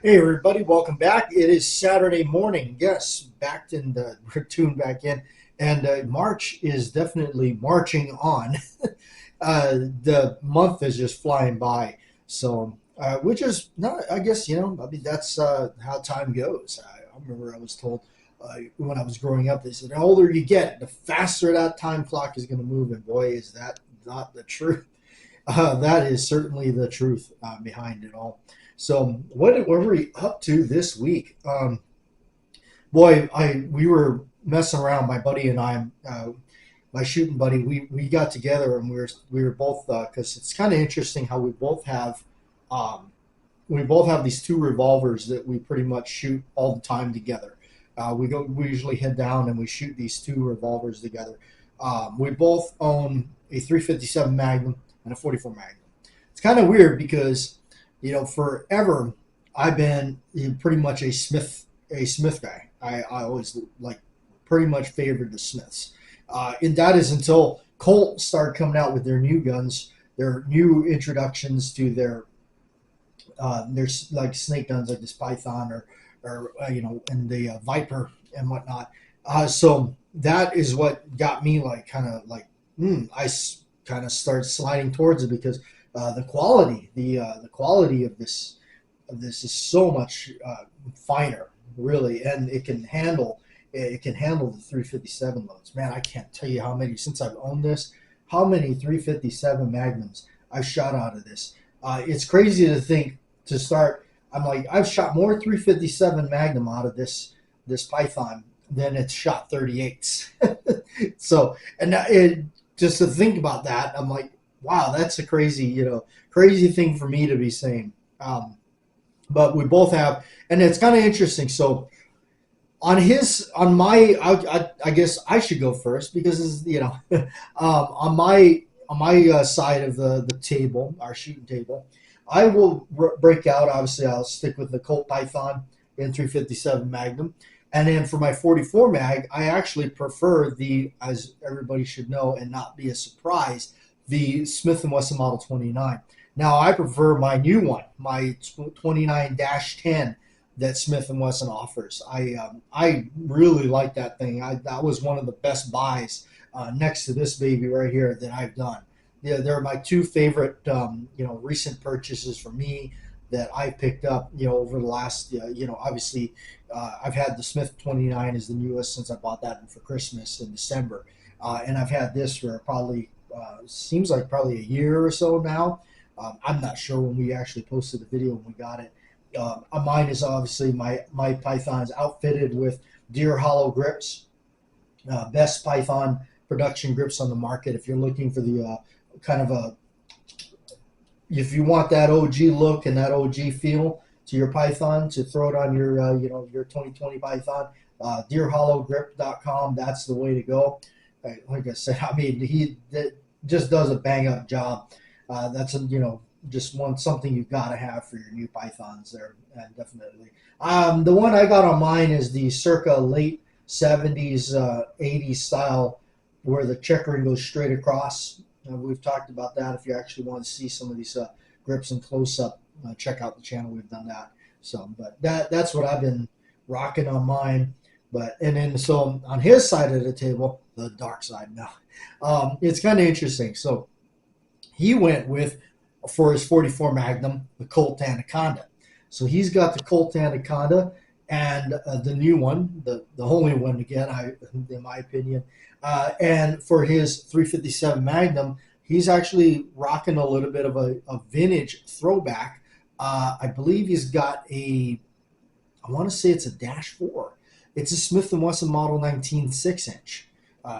Hey everybody, welcome back. It is Saturday morning. Yes, we're tuned back in, and March is definitely marching on. The month is just flying by, so which is not. I guess I mean that's how time goes. I remember I was told when I was growing up, they said the older you get, the faster that time clock is going to move, and boy, is that not the truth. That is certainly the truth behind it all. So, what were we up to this week? Boy, I we were messing around. My buddy and I, my shooting buddy, we got together and we were both because it's kind of interesting how um, we both have these two revolvers that we pretty much shoot all the time together. We usually head down and we shoot these two revolvers together. We both own a 357 Magnum and a 44 Magnum. It's kind of weird because forever I've been pretty much a Smith guy. I always like pretty much favored the Smiths, and that is until Colt started coming out with their new guns, their new introductions to their like snake guns like this Python or and the Viper and whatnot. So that is what got me like kind of like I kind of started sliding towards it because the quality of this is so much finer, really, and it can handle the 357 loads. Man, I can't tell you how many since I've owned this, how many 357 Magnums I've shot out of this. It's crazy to think to start. I'm like I've shot more 357 Magnum out of this Python than it's shot 38s. So, and it just to think about that, I'm like, wow, that's a crazy thing for me to be saying. But we both have, and it's kind of interesting. So I guess I should go first because on my side of the table, our shooting table, I will break out. Obviously, I'll stick with the Colt Python in 357 Magnum. And then for my 44 mag, I actually prefer as everybody should know and not be a surprise, the Smith& Wesson Model 29. Now, I prefer my new one, my 29-10 that Smith & Wesson offers. I really like that thing. That was one of the best buys next to this baby right here that I've done. Yeah, they're my two favorite, recent purchases for me that I've picked up, over the last, obviously, I've had the Smith 29 as the newest since I bought that for Christmas in December, and I've had this for probably seems like probably a year or so now. I'm not sure when we actually posted the video when we got it. Mine is obviously my Python's outfitted with deer hollow grips, best Python production grips on the market. If you're looking for the kind of a if you want that OG look and that OG feel to your Python to throw it on your 2020 Python, deerhollowgrip.com, that's the way to go. Like I said, I mean he just does a bang up job. That's just something you've got to have for your new Pythons there, definitely. The one I got on mine is the circa late 70s, 80s style where the checkering goes straight across. We've talked about that. If you actually want to see some of these grips in close up, check out the channel. We've done that. So, but that's what I've been rocking on mine. But and then so on his side of the table, the dark side now, it's kind of interesting. So he went with for his 44 Magnum the Colt Anaconda. So he's got the Colt Anaconda and the new one, the only one again, in my opinion. And for his 357 Magnum, he's actually rocking a little bit of a vintage throwback. I believe he's got I want to say it's a Dash 4. It's a Smith & Wesson Model 19 6-inch.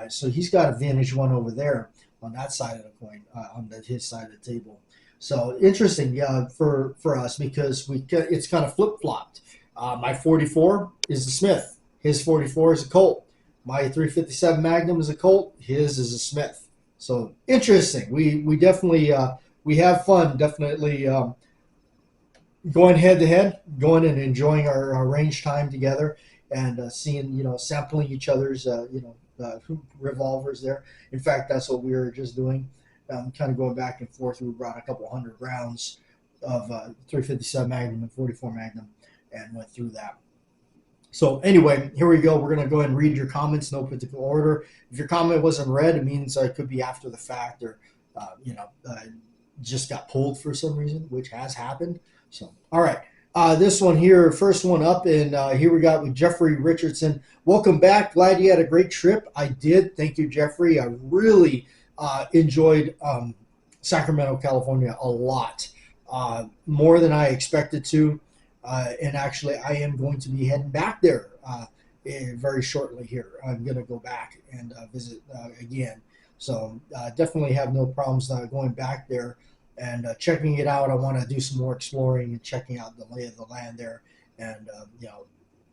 So he's got a vintage one over there on that side of the coin, on his side of the table. So interesting, for us because it's kind of flip flopped. My 44 is a Smith. His 44 is a Colt. My 357 Magnum is a Colt. His is a Smith. So interesting. We definitely we have fun. Definitely going head to head, going and enjoying our range time together, and seeing sampling each other's revolvers there. In fact, that's what we were just doing. Kind of going back and forth. We brought a couple hundred rounds of 357 Magnum and 44 Magnum, and went through that. So anyway, here we go. We're going to go ahead and read your comments, no particular order. If your comment wasn't read, it means it could be after the fact, or just got pulled for some reason, which has happened. So, all right. This one here, first one up, and here we got with Jeffrey Richardson. Welcome back. Glad you had a great trip. I did. Thank you, Jeffrey. I really enjoyed Sacramento, California a lot, more than I expected to. And actually, I am going to be heading back there very shortly here. I'm going to go back and visit again. So definitely have no problems going back there and checking it out. I want to do some more exploring and checking out the lay of the land there, and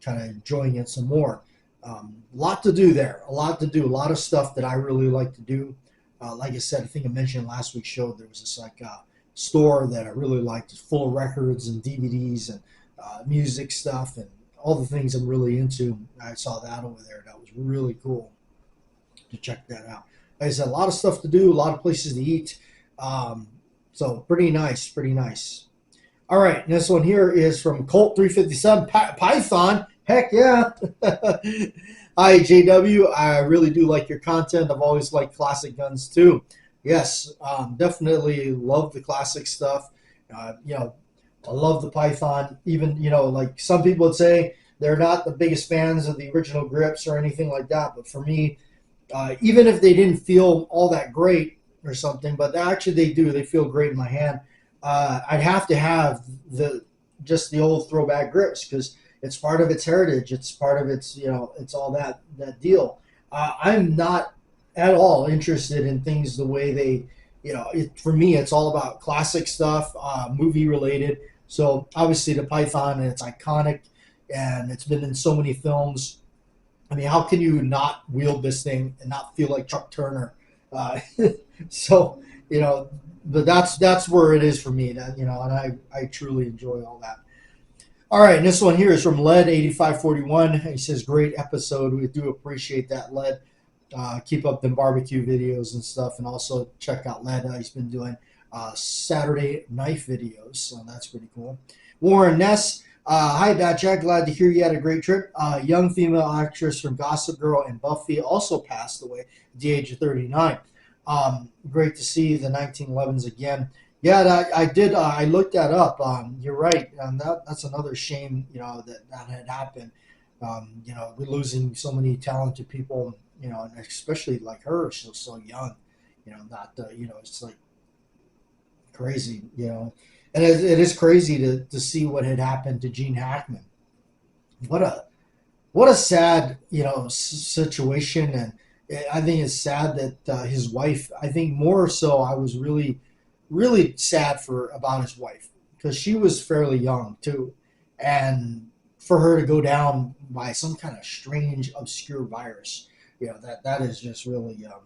kind of enjoying it some more. A lot to do there. A lot to do. A lot of stuff that I really like to do. Like I said, I think I mentioned last week's show, there was this store that I really liked. It's full of records and DVDs and music stuff and all the things I'm really into. I saw that over there. That was really cool to check that out. Like I said, a lot of stuff to do, a lot of places to eat. So pretty nice, pretty nice. All right, this one here is from Colt 357 Python. Heck yeah. Hi, JW. I really do like your content. I've always liked classic guns too. Yes, definitely love the classic stuff. I love the Python. Even, like some people would say they're not the biggest fans of the original grips or anything like that. But for me, even if they didn't feel all that great or something, but actually they do. They feel great in my hand. I'd have to have just the old throwback grips because it's part of its heritage. It's part of its, it's all that deal. I'm not at all interested in things the way they, for me, it's all about classic stuff, movie related. So obviously the Python, and it's iconic, and it's been in so many films. I mean, how can you not wield this thing and not feel like Chuck Turner? So, but that's where it is for me. That, and I truly enjoy all that. All right, and this one here is from Led8541. He says, great episode. We do appreciate that, Led. Keep up the barbecue videos and stuff, and also check out Led. He's been doing Saturday knife videos, so that's pretty cool. Warren Ness, hi, Bat Jack. Glad to hear you had a great trip. Young female actress from Gossip Girl and Buffy also passed away at the age of 39. Great to see the 1911s again. Yeah, I did. I looked that up. You're right. That's another shame, that had happened. We're losing so many talented people, and especially like her. She was so young, it's like crazy, and it is crazy to see what had happened to Gene Hackman. What a sad, situation. And I think it's sad that his wife, I think more so, I was really, really sad about his wife because she was fairly young too. And for her to go down by some kind of strange, obscure virus, that is just really, a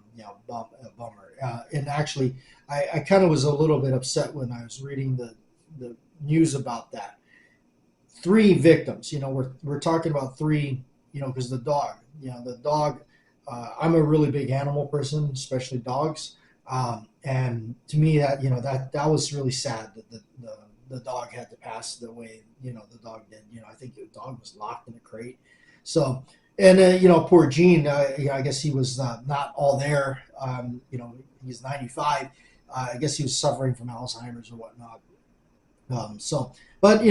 bummer. And actually, I kind of was a little bit upset when I was reading the news about that. 3 victims, we're talking about 3, because the dog, I'm a really big animal person, especially dogs. And to me that, that was really sad that the dog had to pass the way, the dog did. I think the dog was locked in a crate. So, and, poor Gene, I guess he was not all there. He's 95. I guess he was suffering from Alzheimer's or whatnot. But,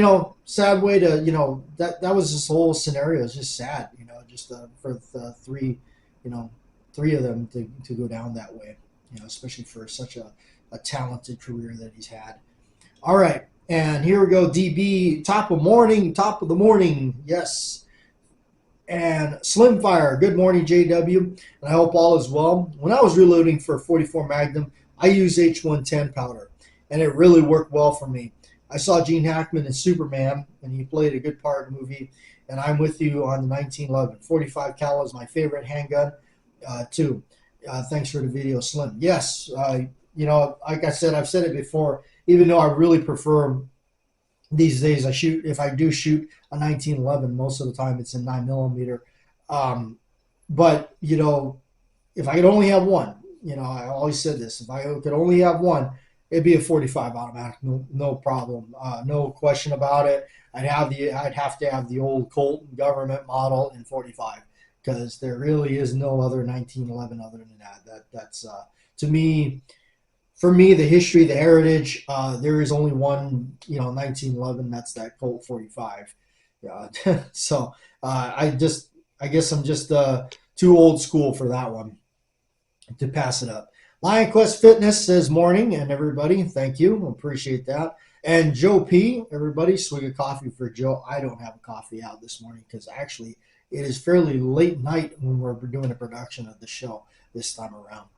sad way to, that was this whole scenario. It's just sad, just for the 3, 3 of them to go down that way, especially for such a talented career that he's had. All right. And here we go. DB, top of the morning. Yes. And Slimfire, good morning, JW. And I hope all is well. When I was reloading for 44 Magnum, I used H110 powder, and it really worked well for me. I saw Gene Hackman in Superman, and he played a good part in the movie. And I'm with you on the 1911. 45 cal is my favorite handgun, too. Thanks for the video, Slim. Yes, like I said, I've said it before, even though I really prefer these days, if I do shoot a 1911, most of the time it's in 9mm. But, if I could only have one, I always said this, if I could only have one, it'd be a 45 automatic, no problem, no question about it. I'd have to have the old Colt government model in 45 because there really is no other 1911 other than that. That's to me, for me, the history, the heritage. There is only one, 1911. That's that Colt 45. Yeah. So I guess I'm just too old school for that one to pass it up. Lion Quest Fitness says morning, and everybody, thank you, appreciate that. And Joe P, everybody, swig of coffee for Joe. I don't have a coffee out this morning because actually it is fairly late night when we're doing a production of the show this time around.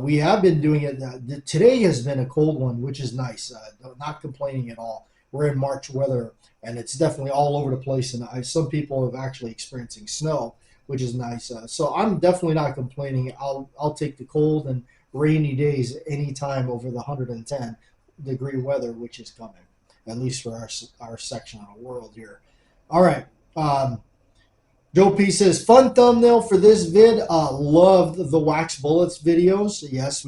We have been doing it. Today has been a cold one, which is nice. Not complaining at all. We're in March weather, and it's definitely all over the place. And some people have actually experiencing snow, which is nice. So I'm definitely not complaining. I'll take the cold and rainy days anytime over the 110-degree weather, which is coming, at least for our section of the world here. All right. Joe P says, fun thumbnail for this vid. Loved the wax bullets videos. Yes,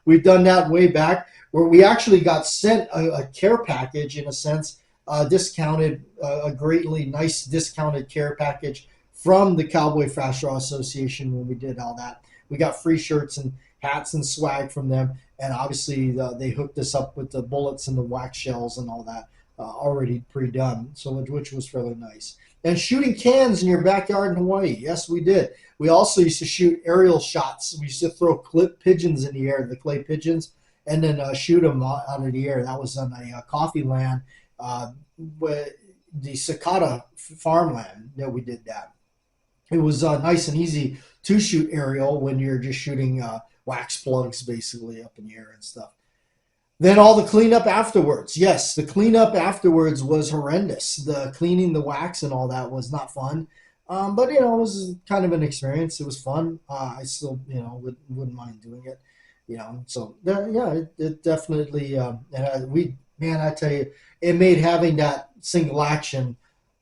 we've done that way back where we actually got sent a care package in a sense, discounted, a greatly nice discounted care package from the Cowboy Fast Draw Association when we did all that. We got free shirts and hats and swag from them. And obviously they hooked us up with the bullets and the wax shells and all that already pre-done, so which was fairly nice. And shooting cans in your backyard in Hawaii. Yes, we did. We also used to shoot aerial shots. We used to throw clip pigeons in the air, the clay pigeons, and then shoot them out of the air. That was on a coffee land, the Cicada farmland that we did that. It was nice and easy to shoot aerial when you're just shooting wax plugs basically up in the air and stuff. Then all the cleanup afterwards. Yes, the cleanup afterwards was horrendous. The cleaning the wax and all that was not fun. But, it was kind of an experience. It was fun. I still, wouldn't mind doing it. So, yeah, it definitely, I tell you, it made having that single action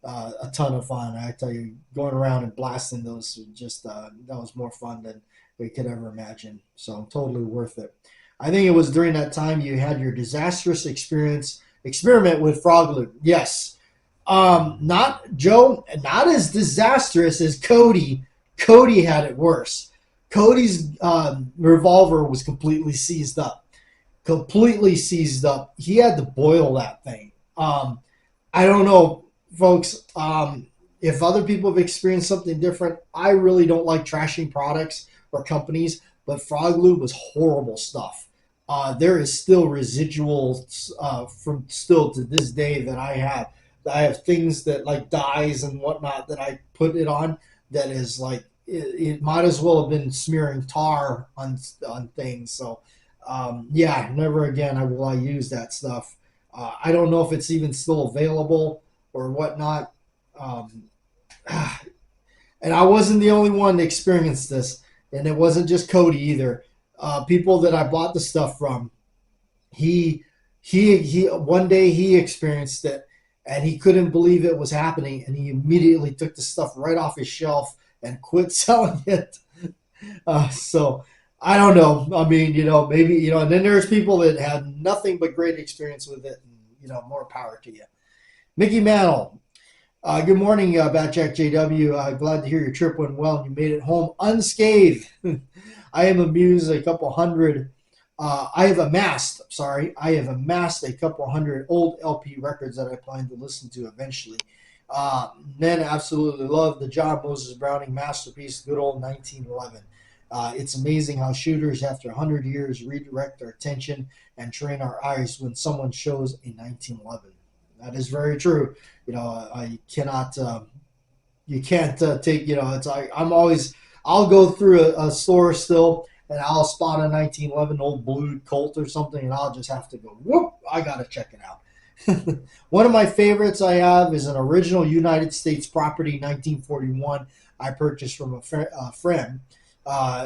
a ton of fun. I tell you, going around and blasting those, just that was more fun than we could ever imagine. So, totally worth it. I think it was during that time you had your disastrous experiment with frog loop. Yes. Not as disastrous as Cody. Cody had it worse. Cody's revolver was completely seized up. He had to boil that thing. I don't know, folks, if other people have experienced something different. I really don't like trashing products or companies, but frog lube was horrible stuff. There is still residuals from still to this day that I have. I have things that like dyes and whatnot that I put it on that is like it might as well have been smearing tar on things. So never again will I use that stuff. I don't know if it's even still available or whatnot. And I wasn't the only one to experience this, and it wasn't just Cody either. People that I bought the stuff from, he one day he experienced it and he couldn't believe it was happening, and he immediately took the stuff right off his shelf and quit selling it. So I don't know. I mean, maybe, and then there's people that had nothing but great experience with it, and, more power to you. Mickey Mantle. Good morning, Batjack JW. Glad to hear your trip went well and you made it home unscathed. I have amassed a couple hundred old LP records that I plan to listen to eventually. Men absolutely love the John Moses Browning masterpiece, good old 1911. It's amazing how shooters, after 100 years, redirect our attention and train our eyes when someone shows a 1911. That is very true. You can't take, it's like, I'll go through a store still and I'll spot a 1911 old blue Colt or something, and I'll just have to go, whoop, I got to check it out. One of my favorites I have is an original United States property, 1941. I purchased from a friend.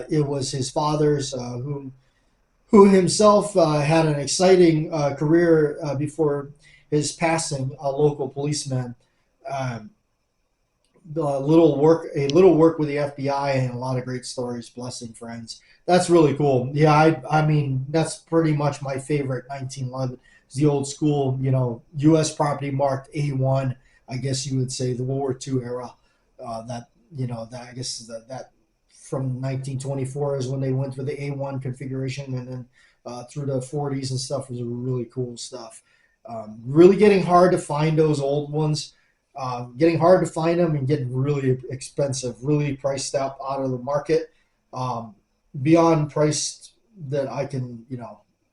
It was his father's, who himself had an exciting career before his passing, a local policeman. little work with the FBI, and a lot of great stories, blessing friends. That's really cool. Yeah, I mean that's pretty much my favorite 1911. It's the old school, U.S. property marked A1. I guess you would say the World War II era. That that I guess that from 1924 is when they went for the A1 configuration, and then through the 40s and stuff was really cool stuff. Really getting hard to find those old ones. Getting hard to find them and getting really expensive, really priced out of the market, beyond price that I can,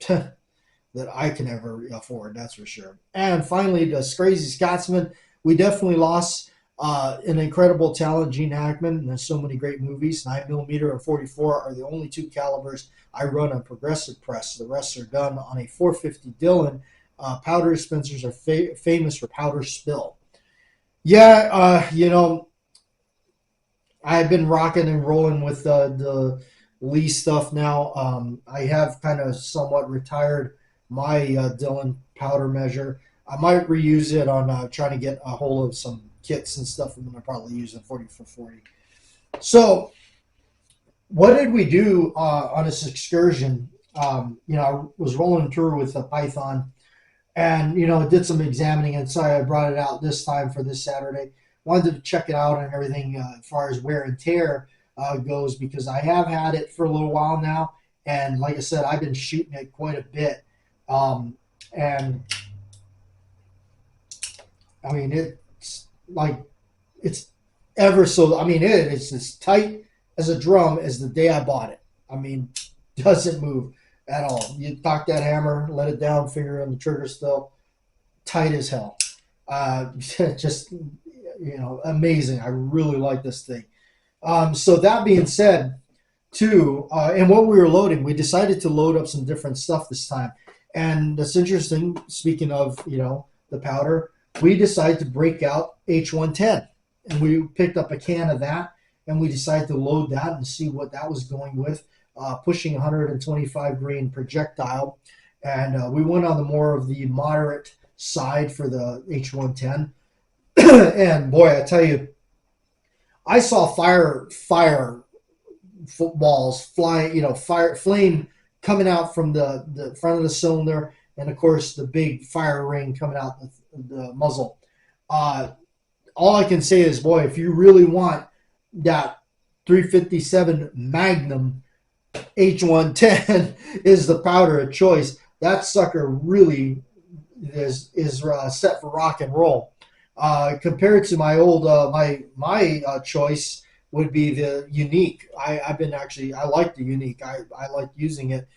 that I can ever afford. That's for sure. And finally, the Crazy Scotsman. We definitely lost an incredible talent, Gene Hackman. And there's so many great movies. 9mm and 44 are the only two calibers I run on progressive press. The rest are done on a 450 Dillon. Powder dispensers are famous for powder spill. Yeah, I've been rocking and rolling with the Lee stuff now. I have kind of somewhat retired my Dillon powder measure. I might reuse it on trying to get a hold of some kits and stuff. I'm going to probably use a 40 for 40. So, what did we do on this excursion? I was rolling through with a Python, and did some examining, and so I brought it out this time for this Saturday. Wanted to check it out and everything as far as wear and tear goes, because I have had it for a little while now, and like I said, I've been shooting it quite a bit. And I mean, it's ever so. I mean, it's as tight as a drum as the day I bought it. I mean, doesn't move at all. You cock that hammer, let it down, finger on the trigger still, tight as hell. Just amazing. I really like this thing. So that being said, too, and what we were loading, we decided to load up some different stuff this time. And that's interesting. Speaking of, the powder, we decided to break out H110, and we picked up a can of that, and we decided to load that and see what that was going with, pushing 125 grain projectile. And we went on the more of the moderate side for the H110. And boy, I tell you, I saw fire footballs flying, flame coming out from the front of the cylinder, and of course the big fire ring coming out the muzzle. All I can say is, boy, if you really want that 357 Magnum, H110 is the powder of choice. That sucker really is set for rock and roll. Compared to my old my choice would be the Unique. I like the Unique. I like using it,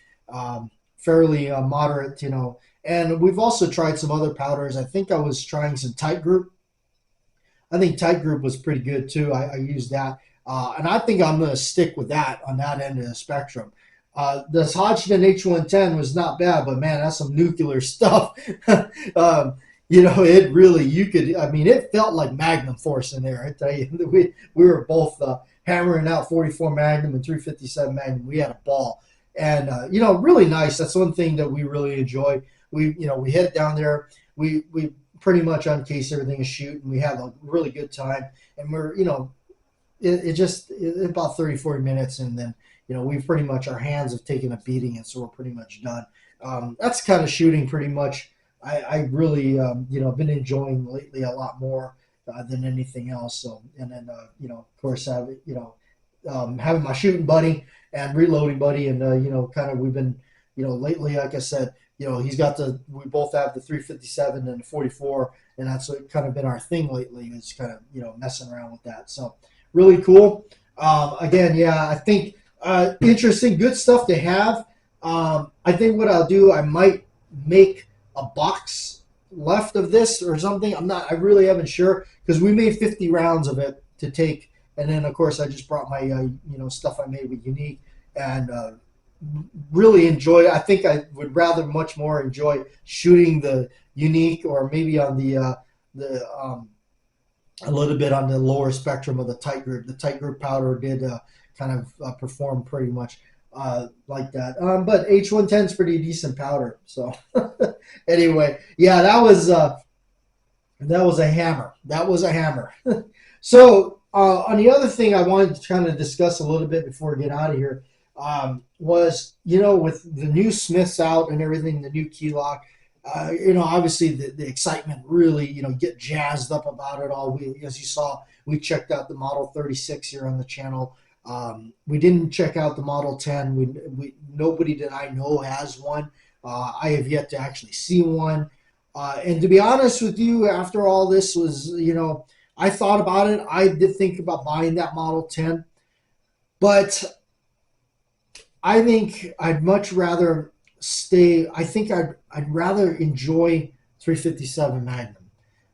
fairly moderate, And we've also tried some other powders. I think I was trying some Tight Group. I think Tight Group was pretty good too. I used that, and I think I'm going to stick with that on that end of the spectrum. This Hodgdon H110 was not bad, but man, that's some nuclear stuff. It really, it felt like Magnum Force in there. I tell you, we were both hammering out 44 Magnum and 357 Magnum. We had a ball, and really nice. That's one thing that we really enjoy. We head down there. We pretty much uncase everything and shoot, and we have a really good time. And we're it about 30, 40 minutes, and then we've pretty much, our hands have taken a beating, and so we're pretty much done. That's kind of shooting pretty much. I really, been enjoying lately a lot more than anything else. So, and then, of course, having my shooting buddy and reloading buddy, and kind of we've been, lately, like I said, we both have the 357 and the 44, and that's kind of been our thing lately. Is kind of, messing around with that. So, really cool. Again, yeah, I think interesting, good stuff to have. I think what I'll do, I might make a box left of this or something. I really haven't sure, because we made 50 rounds of it to take, and then of course I just brought my stuff I made with Unique, and really enjoyed it. I think I would rather much more enjoy shooting the Unique, or maybe on the a little bit on the lower spectrum of the Tight Group. The Tight Group powder did kind of perform pretty much like that. But H110 is pretty decent powder. So anyway, yeah, that was And that was a hammer. That was a hammer. So, on the other thing I wanted to kind of discuss a little bit before we get out of here was, with the new Smiths out and everything, the new key lock, obviously the excitement really, get jazzed up about it all. As you saw, we checked out the Model 36 here on the channel. We didn't check out the Model 10. Nobody that I know has one. I have yet to actually see one. And to be honest with you, after all this was, I thought about it. I did think about buying that Model 10, but I think I'd much rather stay. I think I'd rather enjoy 357 Magnum,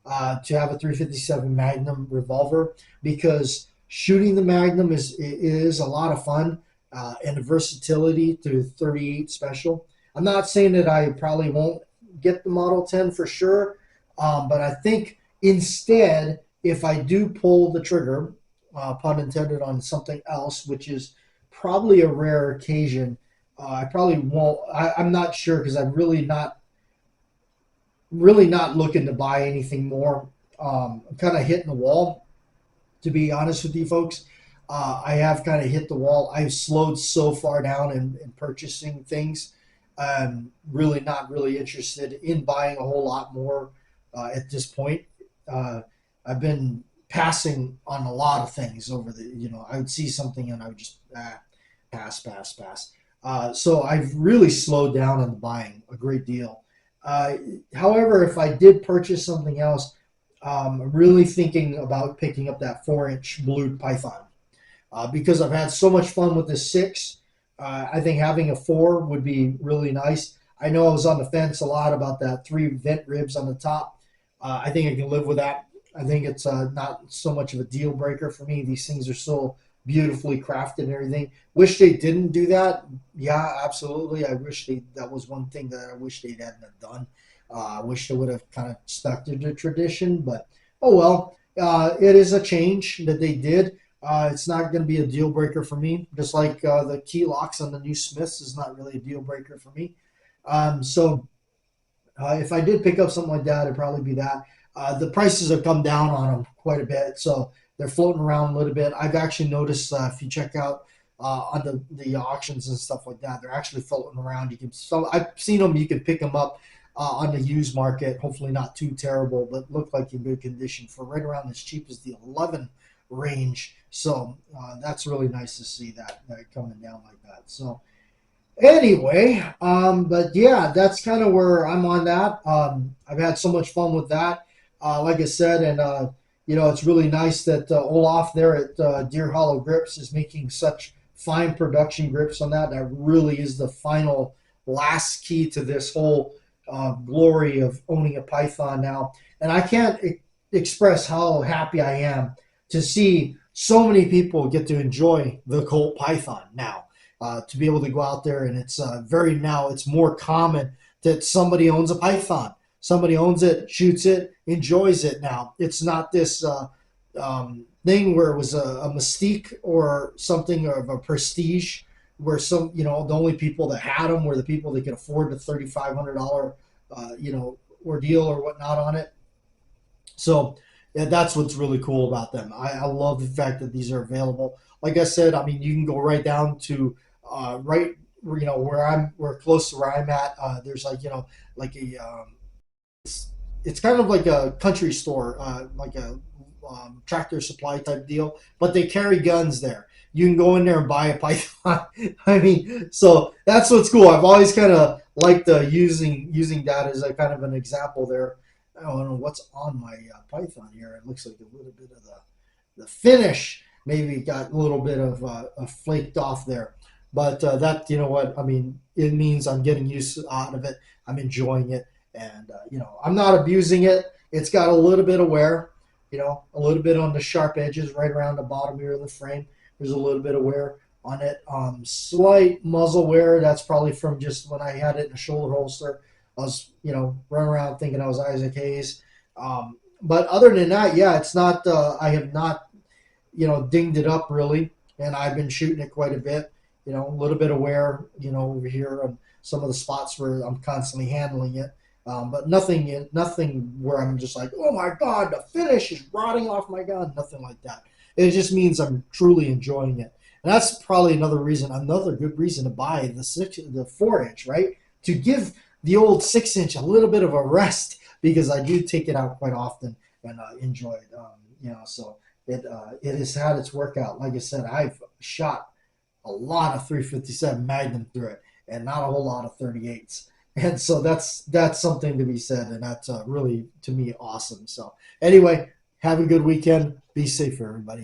to have a 357 Magnum revolver, because shooting the Magnum is a lot of fun, and the versatility to 38 special. I'm not saying that I probably won't get the Model 10 for sure, but I think instead, if I do pull the trigger, pun intended, on something else, which is probably a rare occasion, I probably won't. I'm not sure, because I'm really not looking to buy anything more. I'm kind of hitting the wall, to be honest with you folks. I have kind of hit the wall. I've slowed so far down in purchasing things. I'm really not really interested in buying a whole lot more at this point. I've been passing on a lot of things over I would see something and I would just pass, pass, pass. So I've really slowed down on the buying a great deal. However, if I did purchase something else, I'm really thinking about picking up that 4-inch blued Python, because I've had so much fun with the 6. I think having a 4 would be really nice. I know I was on the fence a lot about that 3 vent ribs on the top. I think I can live with that. I think it's not so much of a deal breaker for me. These things are so beautifully crafted and everything. Wish they didn't do that. Yeah, absolutely. That was one thing that I wish they hadn't have done. I wish they would have kind of stuck to the tradition, but oh well. It is a change that they did. It's not going to be a deal breaker for me, just like the key locks on the new Smiths is not really a deal breaker for me. So if I did pick up something like that, it'd probably be that. The prices have come down on them quite a bit, so they're floating around a little bit. I've actually noticed, if you check out on the auctions and stuff like that, they're actually floating around. I've seen them. You can pick them up on the used market. Hopefully not too terrible, but look like in good condition for right around as cheap as the 11 range. So that's really nice to see that coming down like that. So anyway, but yeah, that's kind of where I'm on that. I've had so much fun with that, like I said, and it's really nice that Olaf there at Deer Hollow Grips is making such fine production grips on that. That really is the final last key to this whole glory of owning a Python now. And I can't express how happy I am to see so many people get to enjoy the Colt Python now. To be able to go out there, and it's it's more common that somebody owns a Python. Somebody owns it, shoots it, enjoys it now. It's not this thing where it was a mystique or something of a prestige, where the only people that had them were the people that could afford the $3,500 ordeal or whatnot on it. So yeah, that's what's really cool about them. I love the fact that these are available. Like I said, I mean, you can go right down to where close to where I'm at. There's it's kind of like a country store, like a Tractor Supply type deal, but they carry guns there. You can go in there and buy a Python. I mean, so that's what's cool. I've always kind of liked using that as a kind of an example there. I don't know what's on my Python here. It looks like a little bit of the finish maybe got a little bit of flaked off there. But that, what, I mean, it means I'm getting used out of it. I'm enjoying it. And, I'm not abusing it. It's got a little bit of wear, a little bit on the sharp edges right around the bottom here of the frame. There's a little bit of wear on it. Slight muzzle wear. That's probably from just when I had it in a shoulder holster. I was, running around thinking I was Isaac Hayes. But other than that, yeah, it's not, I have not, dinged it up really. And I've been shooting it quite a bit. A little bit of wear, over here on some of the spots where I'm constantly handling it. But nothing where I'm just like, oh my god, the finish is rotting off my gun. Nothing like that. It just means I'm truly enjoying it, and that's probably another good reason to buy the 4 inch, right? To give the old 6 inch a little bit of a rest because I do take it out quite often and enjoy it. So it has had its workout. Like I said, I've shot a lot of 357 Magnum through it, and not a whole lot of 38s. And so that's something to be said, and that's really to me awesome. So anyway, have a good weekend. Be safe, everybody.